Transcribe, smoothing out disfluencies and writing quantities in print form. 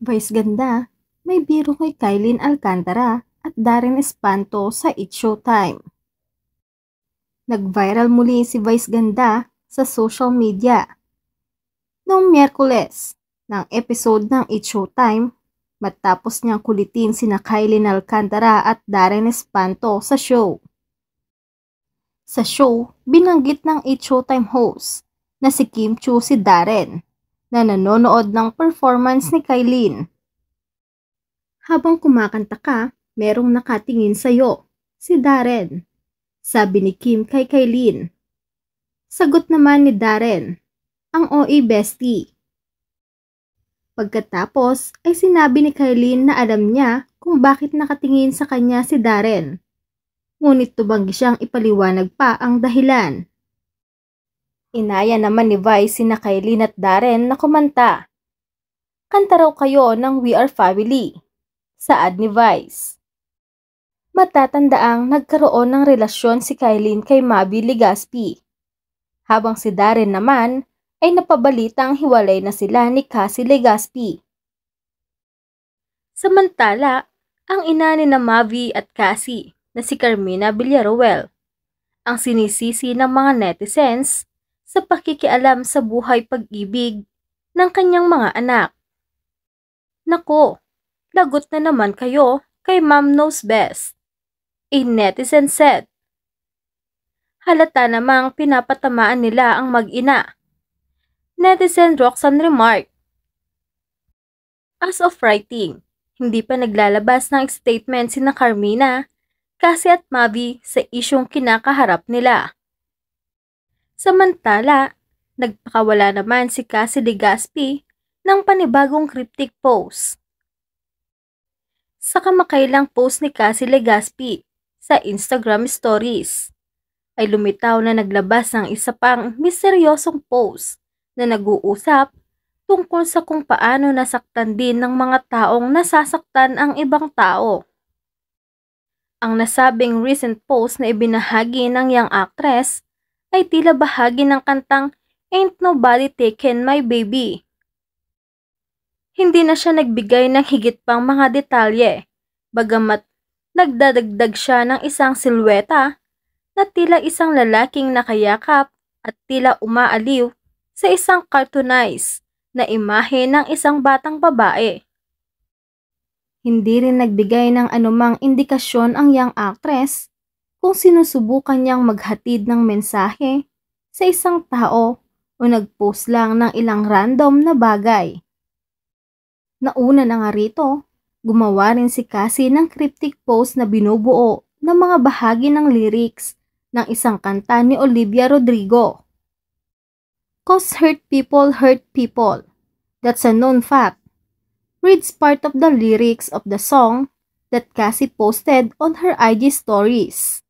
Vice ganda, may biro kay Kylene Alcantara at Darren Espanto sa It's Showtime. Nag-viral muli si Vice ganda sa social media. Noong Miyerkules, ng episode ng It's Showtime, matapos niyang kulitin sina Kylene Alcantara at Darren Espanto sa show. Sa show, binanggit ng It's Showtime host na si Kim Chiu si Darren na nanonood ng performance ni Kylene. Habang kumakanta ka, merong nakatingin sa'yo, si Darren. Sabi ni Kim kay Kylene. Sagot naman ni Darren, ang OA bestie. Pagkatapos ay sinabi ni Kylene na alam niya kung bakit nakatingin sa kanya si Darren. Ngunit tubanggi siyang ipaliwanag pa ang dahilan. Inaya naman ni Vice sina Kylene at Darren na kumanta. Kanta raw kayo ng We Are Family, saad ni Vice. Matatandaang nagkaroon ng relasyon si Kylene kay Mavi Legaspi, habang si Darren naman ay napabalitang hiwalay na sila ni Cassie Legaspi. Samantala, ang ina ni na Mavi at Cassie na si Carmina Villaruel ang sinisisi ng mga netizens sa pakikialam sa buhay pag-ibig ng kanyang mga anak. Nako, lagot na naman kayo kay Mom Knows Best, a netizen said. Halata namang pinapatamaan nila ang mag-ina. Netizen Roxanne remarked. As of writing, hindi pa naglalabas ng statement sina Carmina, Cassie at Mavi sa isyong kinakaharap nila. Samantala, nagpakawala naman si Cassie Legaspi ng panibagong cryptic post. Sa kamakailang post ni Cassie Legaspi sa Instagram stories, ay lumitaw na naglabas ng isa pang misteryosong post na nag-uusap tungkol sa kung paano nasaktan din ng mga taong nasasaktan ang ibang tao. Ang nasabing recent post na ibinahagi ng young actress ay tila bahagi ng kantang Ain't Nobody Taken My Baby. Hindi na siya nagbigay ng higit pang mga detalye, bagamat nagdadagdag siya ng isang silweta na tila isang lalaking nakayakap at tila umaaliw sa isang cartoonized na imahe ng isang batang babae. Hindi rin nagbigay ng anumang indikasyon ang young actress kung sinusubukan niyang maghatid ng mensahe sa isang tao o nag-post lang ng ilang random na bagay. Nauna na nga rito, gumawa rin si Cassie ng cryptic post na binubuo ng mga bahagi ng lyrics ng isang kanta ni Olivia Rodrigo. Cause hurt people, that's a known fact. Reads part of the lyrics of the song that Cassie posted on her IG stories.